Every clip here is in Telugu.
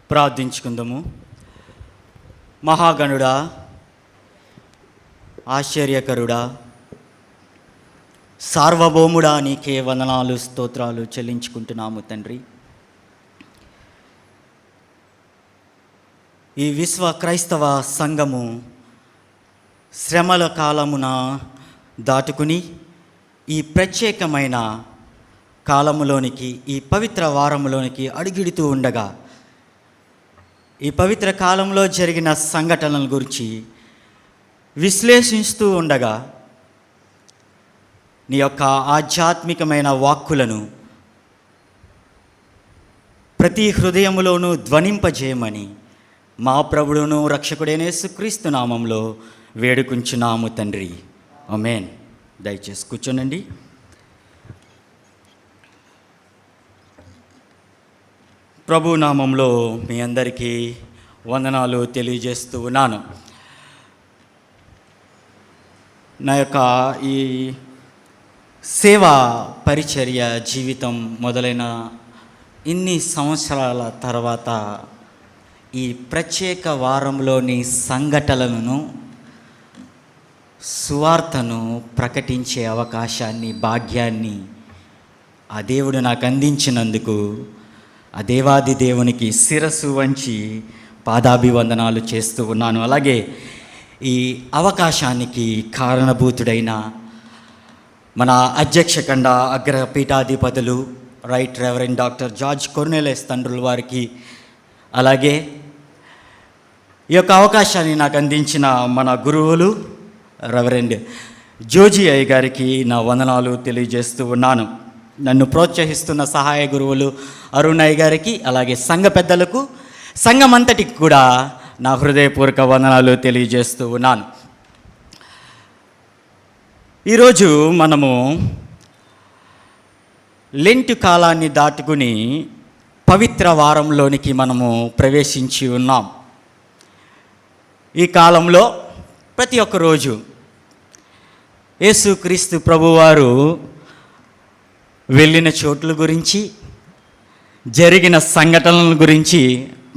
ప్రార్థించుకుందాము. మహాగణుడా, ఆశ్చర్యకరుడా, సార్వభౌముడా, నీకే వందనాలు స్తోత్రాలు చెల్లించుకుంటున్నాము తండ్రి. ఈ విశ్వ క్రైస్తవ సంఘము శ్రమల కాలమున దాటుకుని ఈ ప్రత్యేకమైన కాలములోనికి, ఈ పవిత్ర వారములోనికి అడుగిడుతూ ఉండగా, ఈ పవిత్ర కాలంలో జరిగిన సంఘటనల గురించి విశ్లేషిస్తూ ఉండగా నీ యొక్క ఆధ్యాత్మికమైన వాక్కులను ప్రతి హృదయములోనూ ధ్వనింపజేయమని మా ప్రభువును రక్షకుడైన యేసుక్రీస్తు నామంలో వేడుకుంటున్నాము తండ్రి. ఆమేన్. దయచేసి కూర్చోనండి. ప్రభు నామంలో మీ అందరికీ వందనాలు తెలియజేస్తూ ఉన్నాను. నా యొక్క ఈ సేవా పరిచర్య జీవితం మొదలైన ఇన్ని సంవత్సరాల తర్వాత ఈ ప్రత్యేక వారంలోని సంఘటనలను, సువార్తను ప్రకటించే అవకాశాన్ని, భాగ్యాన్ని ఆ దేవుడు నాకు అందించినందుకు ఆ దేవాది దేవునికి శిరస్సు వంచి పాదాభివందనాలు చేస్తూ ఉన్నాను. అలాగే ఈ అవకాశానికి కారణభూతుడైన మన అధ్యక్ష ఖండ అగ్ర పీఠాధిపతులు రైట్ రెవరెండ్ డాక్టర్ జార్జ్ కొర్నెలియస్ తండ్రుల వారికి, అలాగే ఈ యొక్క అవకాశాన్ని నాకు అందించిన మన గురువులు రెవరెండ్ జోజీ అయ్య గారికి నా వందనాలు తెలియజేస్తూ ఉన్నాను. నన్ను ప్రోత్సహిస్తున్న సహాయ గురువులు అరుణ్ అయ్య గారికి, అలాగే సంఘ పెద్దలకు, సంఘమంతటికి కూడా నా హృదయపూర్వక వందనాలు తెలియజేస్తూ ఉన్నాను. ఈరోజు మనము లెంట్ కాలాన్ని దాటుకుని పవిత్ర వారంలోనికి మనము ప్రవేశించి ఉన్నాం. ఈ కాలంలో ప్రతి ఒక్క రోజు యేసుక్రీస్తు ప్రభువారు వెళ్ళిన చోట్ల గురించి, జరిగిన సంఘటనల గురించి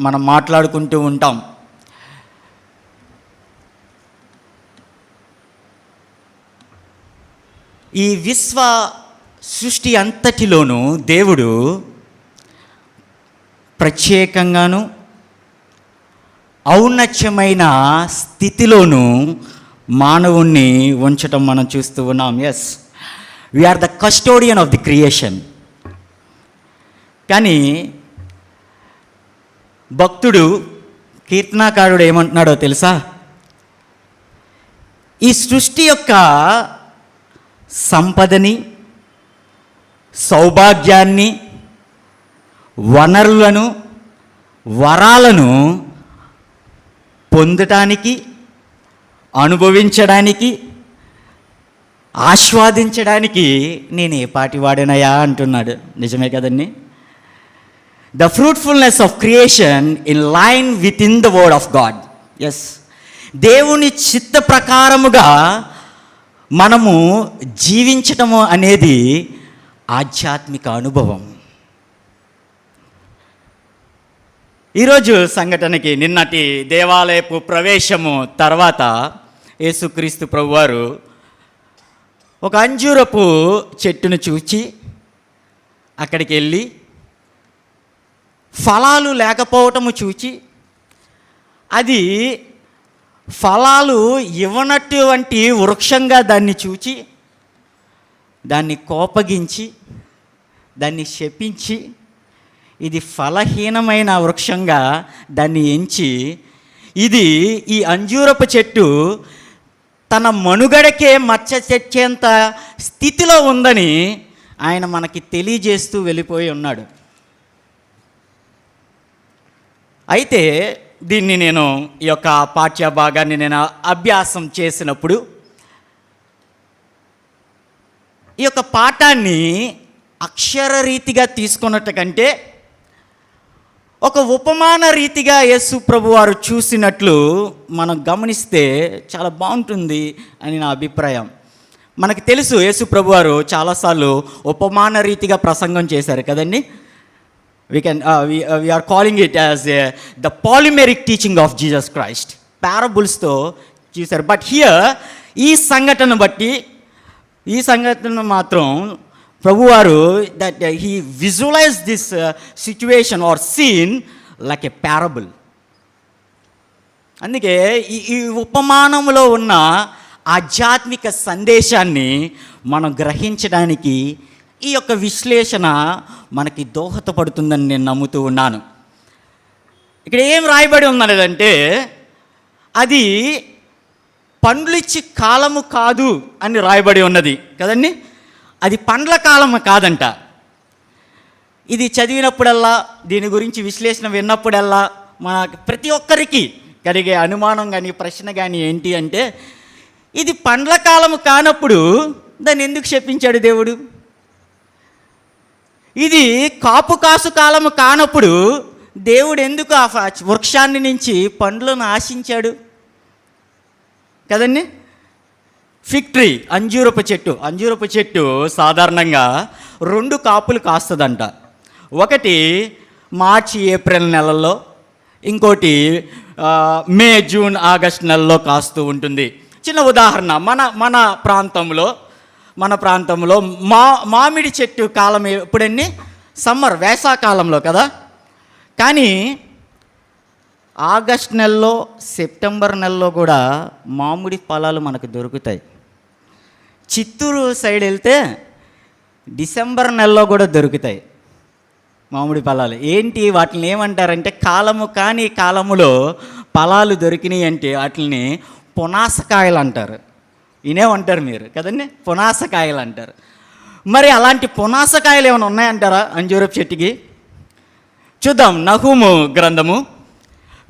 మనం మాట్లాడుకుంటూ ఉంటాం. ఈ విశ్వ సృష్టి అంతటిలోనూ దేవుడు ప్రత్యేకంగాను ఔన్నత్యమైన స్థితిలోనూ మానవుణ్ణి ఉంచటం మనం చూస్తూ ఉన్నాం. Yes, we are the custodian of the creation. కానీ భక్తుడు, కీర్తనాకారుడు ఏమంటున్నాడో తెలుసా? ఈ సృష్టి యొక్క సంపదని, సౌభాగ్యాన్ని, వనరులను, వరాలను పొందటానికి, అనుభవించడానికి, ఆస్వాదించడానికి నేను ఏ పాటి వాడినయా అంటున్నాడు. నిజమే కదండి? The fruitfulness of creation in line with in the word of God. Yes, దేవుని చిత్త ప్రకారముగా మనము జీవించటము అనేది ఆధ్యాత్మిక అనుభవం. ఈరోజు సంఘటనకి, నిన్నటి దేవాలయపు ప్రవేశము తర్వాత యేసుక్రీస్తు ప్రభువారు ఒక అంజూరపు చెట్టును చూచి అక్కడికి వెళ్ళి ఫలాలు లేకపోవటము చూచి, అది ఫలాలు ఇవ్వనటువంటి వృక్షంగా దాన్ని చూచి, దాన్ని కోపగించి, దాన్ని శపించి, ఇది ఫలహీనమైన వృక్షంగా దాన్ని ఎంచి, ఇది ఈ అంజూరపు చెట్టు తన మనుగడకే మచ్చ తెచ్చేంత స్థితిలో ఉందని ఆయన మనకి తెలియజేస్తూ వెళ్ళిపోయి ఉన్నాడు. అయితే దీన్ని నేను, ఈ యొక్క పాఠ్య భాగాన్ని నేను అభ్యాసం చేసినప్పుడు, ఈ యొక్క పాఠాన్ని అక్షర రీతిగా తీసుకున్నట్టు కంటే ఒక ఉపమాన రీతిగా యేసు ప్రభువారు చూసినట్లు మనం గమనిస్తే చాలా బాగుంటుంది అని నా అభిప్రాయం. మనకు తెలుసు యేసు ప్రభువారు చాలాసార్లు ఉపమాన రీతిగా ప్రసంగం చేశారు కదండి. we are calling it as the polymeric teaching of Jesus Christ. పారబుల్స్తో చూశారు. బట్ హియర్ ఈ సంఘటన మాత్రం ప్రభువారు that he visualize this situation or scene like a parable. అందుకే ఈ ఉపమానంలో ఉన్న ఆధ్యాత్మిక సందేశాన్ని మనం గ్రహించడానికి ఈ యొక్క విశ్లేషణ మనకి దోహదపడుతుందని నేను నమ్ముతూ ఉన్నాను. ఇక్కడ ఏం రాయబడి ఉన్నదంటే అది పండ్లిచ్చి కాలము కాదు అని రాయబడి ఉన్నది కదండి. అది పండ్ల కాలము కాదంట. ఇది చదివినప్పుడల్లా, దీని గురించి విశ్లేషణ విన్నప్పుడల్లా మన ప్రతి ఒక్కరికి కలిగే అనుమానం కానీ ప్రశ్న కానీ ఏంటి అంటే, ఇది పండ్ల కాలము కానప్పుడు దాన్ని ఎందుకు శపించాడు దేవుడు? ఇది కాపు కాసు కాలము కానప్పుడు దేవుడు ఎందుకు ఆ వృక్షాన్ని నుంచి పండ్లను ఆశించాడు కదండి. ఫిగ్ ట్రీ, అంజూరపు చెట్టు సాధారణంగా 2 కాపులు కాస్తుందంట. ఒకటి మార్చి ఏప్రిల్ నెలల్లో, ఇంకోటి మే జూన్ ఆగస్ట్ నెలలో కాస్తూ ఉంటుంది. చిన్న ఉదాహరణ, మన ప్రాంతంలో మామిడి చెట్టు కాలం ఎప్పుడన్నీ సమ్మర్, వేసవకాలంలో కదా. కానీ ఆగస్ట్ నెలలో, సెప్టెంబర్ నెలలో కూడా మామిడి ఫలాలు మనకు దొరుకుతాయి. చిత్తూరు సైడ్ వెళ్తే డిసెంబర్ నెలలో కూడా దొరుకుతాయి మామిడి ఫలాలు. ఏంటి వాటిని ఏమంటారంటే, కాలము కాని కాలములో ఫలాలు దొరికినాయి అంటే వాటిని పునాసకాయలు అంటారు. వినేమంటారు మీరు కదండి, పునాసకాయలు అంటారు. మరి అలాంటి పునాసకాయలు ఏమైనా ఉన్నాయంటారా అంజూరపు చెట్టుకి? చూద్దాం. నహూము గ్రంథము,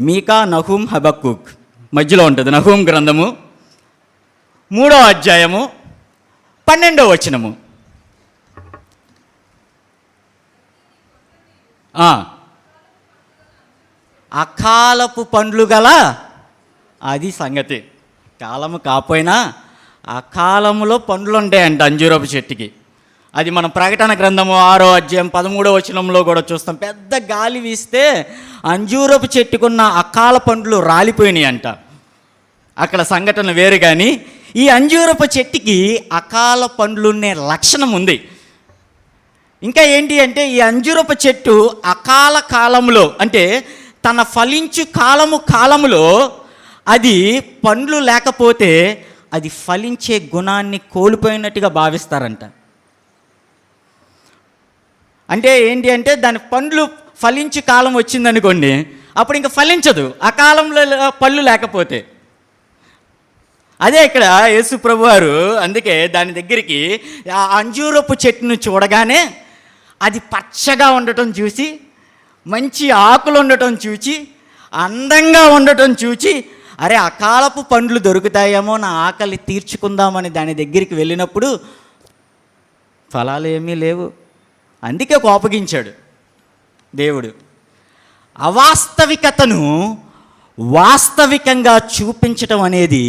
మీకా, నహూం, హబక్కూక్ మధ్యలో ఉంటుంది. నహూం గ్రంథము 3వ అధ్యాయము 12వ వచనము. అకాలపు పండ్లు గల, అది సంగతి. కాలము కాపోయినా అకాలములో పండ్లు ఉంటాయంట అంజూరపు చెట్టుకి. అది మనం ప్రకటన గ్రంథము 6వ అధ్యాయం 13వ వచనంలో కూడా చూస్తాం. పెద్ద గాలి వీస్తే అంజూరపు చెట్టుకున్న అకాల పండ్లు రాలిపోయినాయి అంట. అక్కడ సంఘటన వేరు. కానీ ఈ అంజూరపు చెట్టుకి అకాల పండ్లున్నే లక్షణం ఉంది. ఇంకా ఏంటి అంటే, ఈ అంజూరపు చెట్టు అకాల కాలంలో, అంటే తన ఫలించు కాలములో అది పండ్లు లేకపోతే అది ఫలించే గుణాన్ని కోల్పోయినట్టుగా భావిస్తారంట. అంటే ఏంటి అంటే, దాని పండ్లు ఫలించు కాలం వచ్చిందనుకోండి, అప్పుడు ఇంకా ఫలించదు ఆ కాలంలో పళ్ళు లేకపోతే. అదే ఇక్కడ యేసు ప్రభువారు అందుకే దాని దగ్గరికి ఆ అంజూరపు చెట్టును చూడగానే అది పచ్చగా ఉండటం చూసి, మంచి ఆకులు ఉండటం చూచి, అందంగా ఉండటం చూచి, అరే అకాలపు పండ్లు దొరుకుతాయేమో, నా ఆకలి తీర్చుకుందామని దాని దగ్గరికి వెళ్ళినప్పుడు ఫలాలు ఏమీ లేవు. అందుకే కోపగించాడు దేవుడు. అవాస్తవికతను వాస్తవికంగా చూపించటం అనేది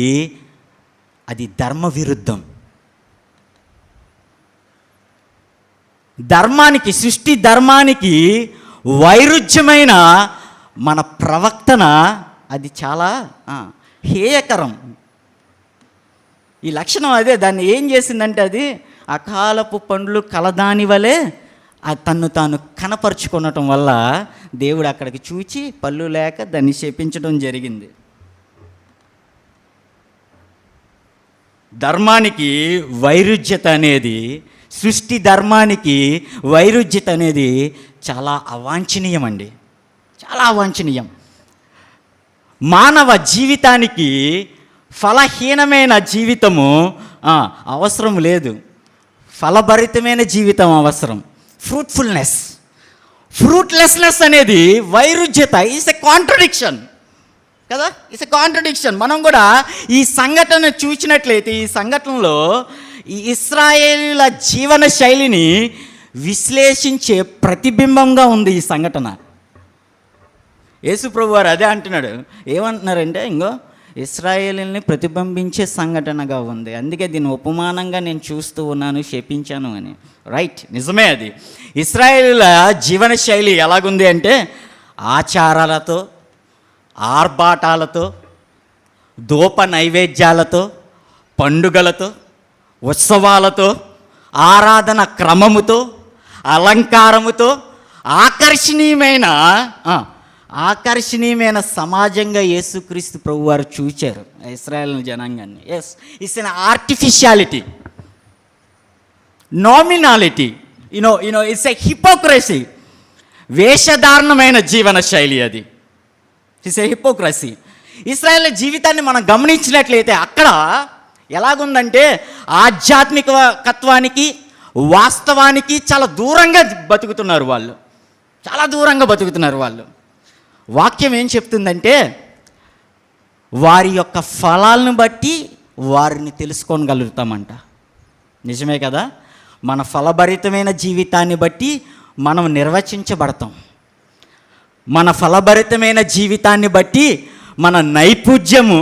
అది ధర్మ విరుద్ధం. ధర్మానికి, సృష్టి ధర్మానికి వైరుధ్యమైన మన ప్రవర్తన అది చాలా హేయకరం. ఈ లక్షణం అదే. దాన్ని ఏం చేసిందంటే, అది అకాలపు పండ్లు కలదాని వలె తన్ను తాను కనపరుచుకునటం వల్ల దేవుడు అక్కడికి చూచి పళ్ళు లేక దాన్ని శపించడం జరిగింది. ధర్మానికి వైరుధ్యత అనేది, సృష్టి ధర్మానికి వైరుధ్యత అనేది చాలా అవాంఛనీయం అండి, చాలా అవాంఛనీయం. మానవ జీవితానికి ఫలహీనమైన జీవితము అవసరం లేదు, ఫలభరితమైన జీవితం అవసరం. ఫ్రూట్లెస్నెస్ అనేది వైరుధ్యత, ఇట్స్ ఎ కాంట్రడిక్షన్ కదా, ఇట్స్ ఎ కాంట్రడిక్షన్. మనం కూడా ఈ సంఘటన చూసినట్లయితే, ఈ సంఘటనలో ఈ ఇశ్రాయేలీల జీవన శైలిని విశ్లేషించే ప్రతిబింబంగా ఉంది ఈ సంఘటన. యేసు ప్రభువారు అదే అంటున్నాడు. ఏమంటున్నారంటే, ఇంకో ఇశ్రాయేలుని ప్రతిబింబించే సంఘటనగా ఉంది. అందుకే దీన్ని ఉపమానంగా నేను చూస్తూ ఉన్నాను, శపించాను అని. రైట్, నిజమే. అది ఇశ్రాయేలుల జీవన శైలి ఎలాగుంది అంటే ఆచారాలతో, ఆర్భాటాలతో, ధూప నైవేద్యాలతో, పండుగలతో, ఉత్సవాలతో, ఆరాధన క్రమముతో, అలంకారముతో ఆకర్షణీయమైన సమాజంగా యేసుక్రీస్తు ప్రభు వారు చూచారు ఇశ్రాయేల్ జనాంగాన్ని. Yes, it's an artificiality, nominality, it's a hypocrisy. వేషధారణమైన జీవన శైలి అది. It's a hypocrisy. ఇశ్రాయేల్ జీవితాన్ని మనం గమనించినట్లయితే అక్కడ ఎలాగుందంటే ఆధ్యాత్మికత్వానికి, వాస్తవానికి చాలా దూరంగా బతుకుతున్నారు వాళ్ళు. చాలా దూరంగా బతుకుతున్నారు వాళ్ళు. వాక్యం ఏం చెప్తుందంటే వారి యొక్క ఫలాలను బట్టి వారిని తెలుసుకోగలుగుతామంట. నిజమే కదా? మన ఫలభరితమైన జీవితాన్ని బట్టి మనం నిర్వచించబడతాం. మన ఫలభరితమైన జీవితాన్ని బట్టి మన నైపుణ్యము,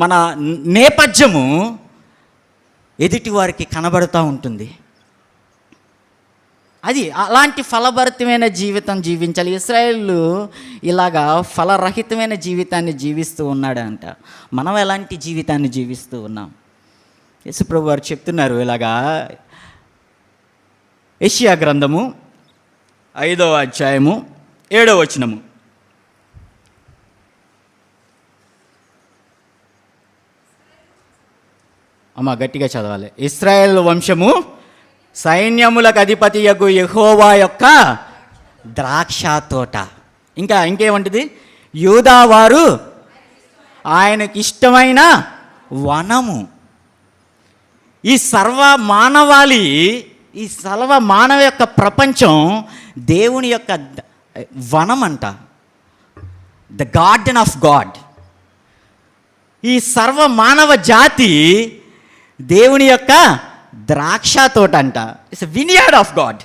మన నేపథ్యము ఎదుటి వారికి కనబడుతూ ఉంటుంది. అది అలాంటి ఫలభరితమైన జీవితం జీవించాలి. ఇశ్రాయేలు ఇలాగా ఫలరహితమైన జీవితాన్ని జీవిస్తూ ఉన్నాడంట. మనం ఎలాంటి జీవితాన్ని జీవిస్తూ ఉన్నాం? యేసుప్రభు వారు చెప్తున్నారు ఇలాగా. యెషయా గ్రంథము 5వ అధ్యాయము 7వ వచనము. అమ్మ గట్టిగా చదవాలి. ఇశ్రాయేల్ వంశము సైన్యములకు అధిపతియగు యెహోవా యొక్క ద్రాక్ష తోట. ఇంకేమంటుంది? యూదా వారు ఆయనకి ఇష్టమైన వనము. ఈ సర్వ మానవ యొక్క ప్రపంచం దేవుని యొక్క వనం అంట. The garden of God. ఈ సర్వ మానవ జాతి దేవుని యొక్క ద్రాక్ష తోట అంట. ఇట్స్ వినియార్డ్ ఆఫ్ గాడ్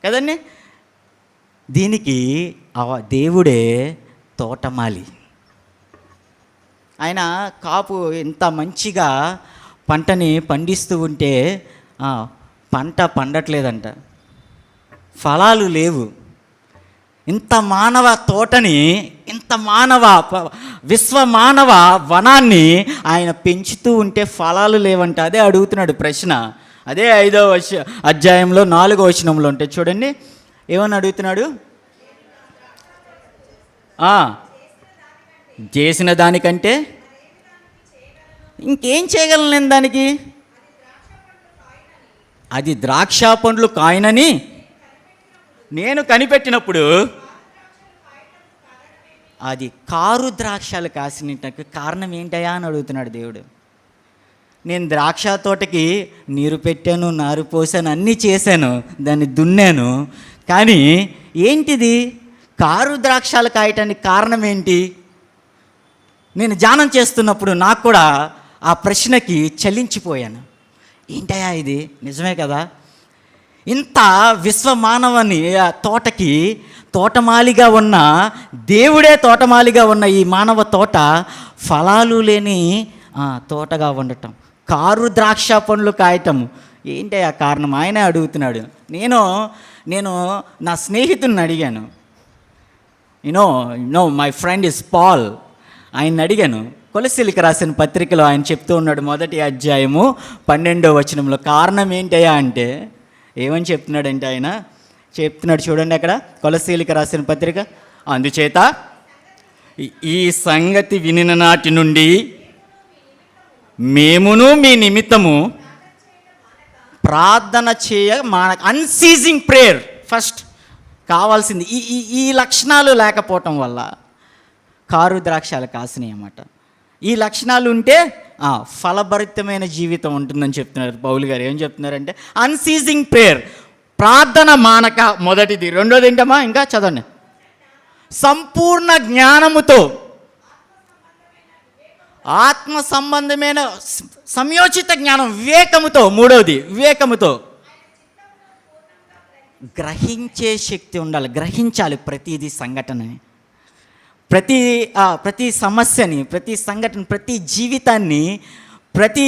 కదండి. దీనికి దేవుడే తోటమాలి. ఆయన కాపు ఎంత మంచిగా పంటని పండిస్తూ ఉంటే పంట పండట్లేదంట, ఫలాలు లేవు. ఇంత మానవ తోటని, ఇంత విశ్వమానవ వనాన్ని ఆయన పెంచుతూ ఉంటే ఫలాలు లేవంట. అదే అడుగుతున్నాడు ప్రశ్న. అదే 5వ అధ్యాయంలో 4వ వచనంలో ఉంటే చూడండి ఏమని అడుగుతున్నాడు. చేసిన దానికంటే ఇంకేం చేయగలను నేను దానికి? అది ద్రాక్ష పండ్లు కాయనని నేను కనిపెట్టినప్పుడు అది కారు ద్రాక్షలు కాసినట్టు కారణం ఏంటయా అని అడుగుతున్నాడు దేవుడు. నేను ద్రాక్ష తోటకి నీరు పెట్టాను, నారు పోసాను, అన్నీ చేశాను, దాన్ని దున్నాను, కానీ ఏంటిది కారు ద్రాక్షలు కాయటానికి కారణం ఏంటి? నేను ధ్యానం చేస్తున్నప్పుడు నాకు కూడా ఆ ప్రశ్నకి చలించిపోయాను. ఏంటయా ఇది? నిజమే కదా, ఇంత విశ్వమానవని తోటకి తోటమాలిగా ఉన్న దేవుడే తోటమాలిగా ఉన్న ఈ మానవ తోట ఫలాలు లేని తోటగా ఉండటం, కారు ద్రాక్ష పండ్లు కాయటం ఏంటయ్యా కారణం? ఆయనే అడుగుతున్నాడు. నేను నా స్నేహితుడిని అడిగాను. My friend is Paul. ఆయన్ని అడిగాను. కొలస్సీలకు రాసిన పత్రికలో ఆయన చెప్తూ ఉన్నాడు 1వ అధ్యాయము 12వ వచనంలో కారణం ఏంటయ్యా అంటే ఏమని చెప్తున్నాడంటే ఆయన చెప్తున్నాడు చూడండి అక్కడ కొలస్సీలకు రాసిన పత్రిక. అందుచేత ఈ సంగతి వినిన నాటి నుండి మేమును మీ నిమిత్తము ప్రార్థన అన్సీజింగ్ ప్రేయర్. ఫస్ట్ కావాల్సింది ఈ లక్షణాలు లేకపోవటం వల్ల కారు ద్రాక్షాలు కాసినాయి అన్నమాట. ఈ లక్షణాలు ఉంటే ఫలభరితమైన జీవితం ఉంటుందని చెప్తున్నారు పౌలు గారు. ఏం చెప్తున్నారంటే అన్సీజింగ్ ప్రేయర్, ప్రార్థన మానక, మొదటిది. రెండోది ఏంటమ్మా? ఇంకా చదవండి. సంపూర్ణ జ్ఞానముతో, ఆత్మ సంబంధమైన సంయోచిత జ్ఞానం, వివేకముతో. మూడవది వివేకముతో గ్రహించే శక్తి ఉండాలి. గ్రహించాలి ప్రతిదీ సంఘటనని. ప్రతి సమస్యని, ప్రతి సంఘటన, ప్రతి జీవితాన్ని, ప్రతి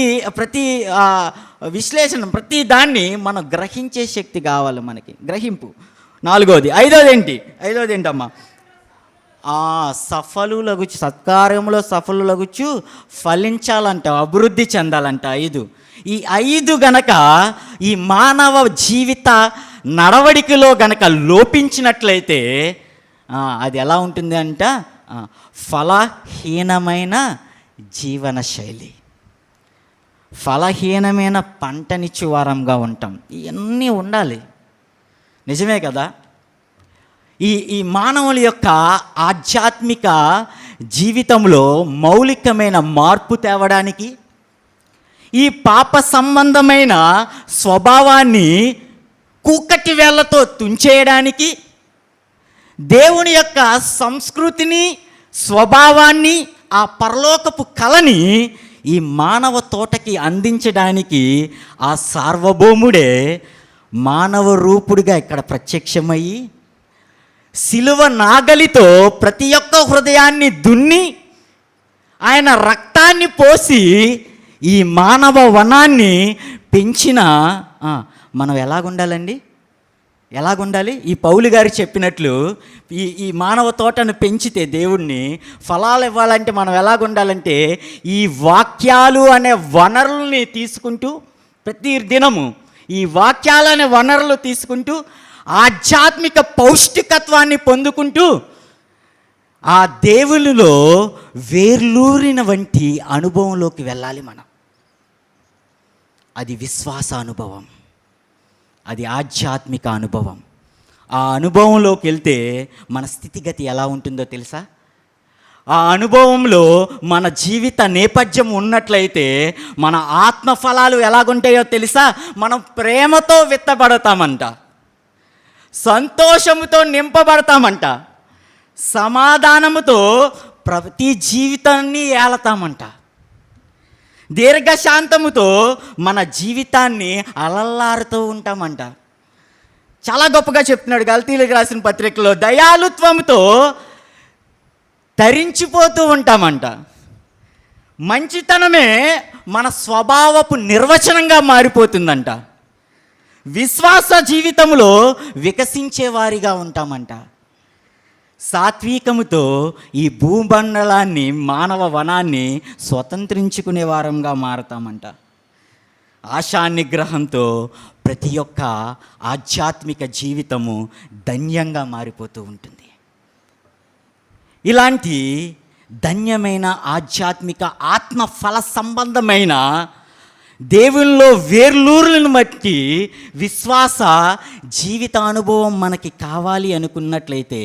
విశ్లేషణ, ప్రతి దాన్ని మనం గ్రహించే శక్తి కావాలి మనకి, గ్రహింపు. ఐదోది ఏంటమ్మా? సఫలులగుచు, సత్కార్యములో సఫలులగుచు ఫలించాలంట, అభివృద్ధి చెందాలంట. ఈ 5 గనక ఈ మానవ జీవిత నడవడికలో గనక లోపించినట్లయితే అది ఎలా ఉంటుంది అంట? ఫలహీనమైన జీవన శైలి, ఫలహీనమైన పంటనిచ్చు వారంగా ఉంటాం. ఇవన్నీ ఉండాలి, నిజమే కదా? ఈ మానవుల యొక్క ఆధ్యాత్మిక జీవితంలో మౌలికమైన మార్పు తేవడానికి, ఈ పాప సంబంధమైన స్వభావాన్ని కూకటి వేళ్లతో తుంచేయడానికి, దేవుని యొక్క సంస్కృతిని, స్వభావాన్ని, ఆ పరలోకపు కళని ఈ మానవ తోటకి అందించడానికి ఆ సార్వభౌముడే మానవ రూపుడిగా ఇక్కడ ప్రత్యక్షమయ్యి సిలువ నాగలితో ప్రతి ఒక్క హృదయాన్ని దున్ని ఆయన రక్తాన్ని పోసి ఈ మానవ వనాన్ని పెంచిన మనం ఎలాగుండాలండి? ఎలాగుండాలి? ఈ పౌలు గారు చెప్పినట్లు ఈ మానవ తోటను పెంచితే, దేవుణ్ణి ఫలాలు ఇవ్వాలంటే మనం ఎలాగుండాలంటే, ఈ వాక్యాలు అనే వనరుల్ని తీసుకుంటూ, ప్రతి దినము ఈ వాక్యాలు అనే వనరులు తీసుకుంటూ ఆధ్యాత్మిక పౌష్టికత్వాన్ని పొందుకుంటూ ఆ దేవునిలో వేర్లూరిన వంటి అనుభవంలోకి వెళ్ళాలి మనం. అది విశ్వాస అనుభవం, అది ఆధ్యాత్మిక అనుభవం. ఆ అనుభవంలోకి వెళ్తే మన స్థితిగతి ఎలా ఉంటుందో తెలుసా? ఆ అనుభవంలో మన జీవిత నేపథ్యం ఉన్నట్లయితే మన ఆత్మఫలాలు ఎలాగుంటాయో తెలుసా? మనం ప్రేమతో విత్తబడతామంట, సంతోషముతో నింపబడతామంట, సమాధానముతో ప్రతి జీవితాన్ని ఏలతామంట, దీర్ఘశాంతముతో మన జీవితాన్ని అలల్లారుతూ ఉంటామంట. చాలా గొప్పగా చెప్తున్నాడు గలతీయులకు రాసిన పత్రికలో, దయాలుత్వంతో తరించిపోతూ ఉంటామంట. మంచితనమే మన స్వభావపు నిర్వచనంగా మారిపోతుందంట. విశ్వాస జీవితంలో వికసించేవారిగా ఉంటామంట. సాత్వికముతో ఈ భూమండలాన్ని, మానవ వనాన్ని స్వతంత్రించుకునే వారంగా మారతామంట. ఆశా నిగ్రహంతో ప్రతి ఒక్క ఆధ్యాత్మిక జీవితము ధన్యంగా మారిపోతూ ఉంటుంది. ఇలాంటి ధన్యమైన ఆధ్యాత్మిక ఆత్మ ఫల సంబంధమైన దేవుల్లో వేర్లూరులను బట్టి విశ్వాస జీవిత అనుభవం మనకి కావాలి అనుకున్నట్లయితే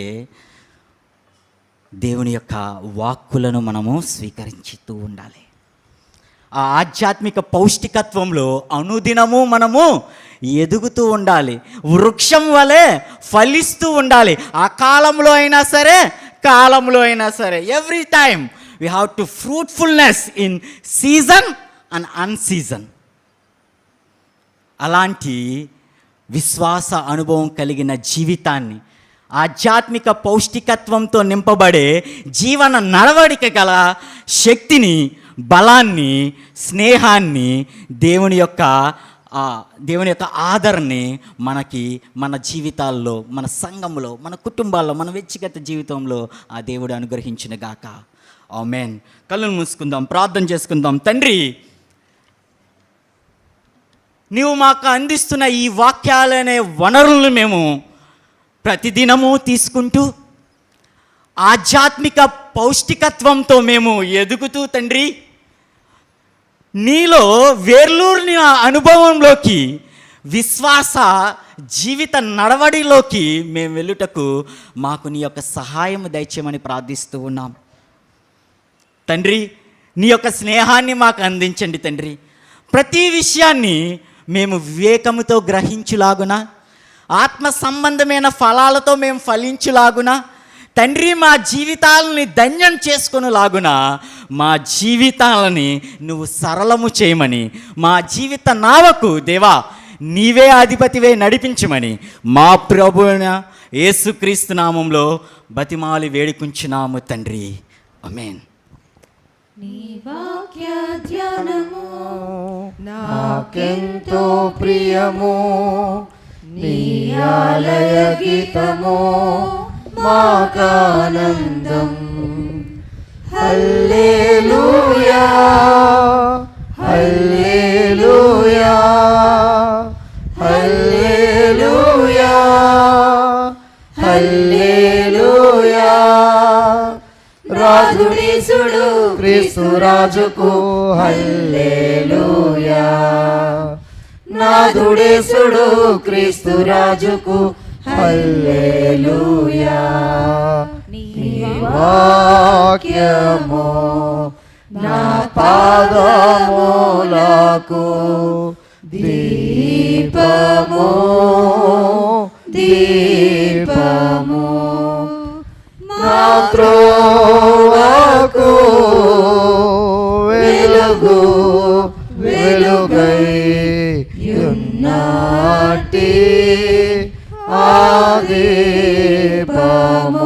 దేవుని యొక్క వాక్కులను మనము స్వీకరించుతూ ఉండాలి. ఆ ఆధ్యాత్మిక పౌష్టికత్వంలో అనుదినము మనము ఎదుగుతూ ఉండాలి. వృక్షం వలె ఫలిస్తూ ఉండాలి. ఆ కాలంలో అయినా సరే, కాలంలో అయినా సరే, every time we have to fruitfulness in season and unseason. అలాంటి విశ్వాస అనుభవం కలిగిన జీవితాన్ని, ఆధ్యాత్మిక పౌష్టికత్వంతో నింపబడే జీవన నడవడిక గల శక్తిని, బలాన్ని, స్నేహాన్ని, దేవుని యొక్క ఆదరణని మనకి మన జీవితాల్లో, మన సంఘంలో, మన కుటుంబాల్లో, మన వ్యక్తిగత జీవితంలో ఆ దేవుడు అనుగ్రహించిన గాక. ఆమేన్. కళ్ళు మూసుకుందాం, ప్రార్థన చేసుకుందాం. తండ్రి, నీవు మాకు అందిస్తున్న ఈ వాక్యాలనే వనరులను మేము ప్రతిదినము తీసుకుంటూ ఆధ్యాత్మిక పౌష్టికత్వంతో మేము ఎదుగుతూ తండ్రి, నీలో వేర్లూరిన అనుభవంలోకి, విశ్వాస జీవిత నడవడిలోకి మేము వెళ్ళుటకు మాకు నీ యొక్క సహాయం దయచేయమని ప్రార్థిస్తూ ఉన్నాం. తండ్రి, నీ యొక్క స్నేహాన్ని మాకు అందించండి తండ్రి. ప్రతి విషయాన్ని మేము వివేకముతో గ్రహించులాగున, ఆత్మ సంబంధమైన ఫలాలతో మేము ఫలించులాగున తండ్రి, మా జీవితాలని ధన్యం చేసుకొనులాగున మా జీవితాలని నువ్వు సరళము చేయమని, మా జీవిత నావకు దేవా నీవే అధిపతివే నడిపించమని మా ప్రభువైన యేసుక్రీస్తు నామంలో బతిమాలి వేడుకుంటున్నాము తండ్రి, ఆమేన్. నీ వాక్య ధ్యానము నాకెంతో ప్రియము, నీ ఆలయ గీతము మాకానందం. హల్లెలూయా హల్లెలూయా హల్లెలూయా హల్లెలూయా. రాజుడీసుడు క్రీస్తు రాజుకు హల్లెలూయా. నాదుడేసుడు క్రీస్తు రాజుకు హల్లెలూయా. నీ వాక్యము నా పాదములకు దీపము దీపము, నా త్రోవకు వెలుగు వెలుగై యున్నాటి ఆ దీపము.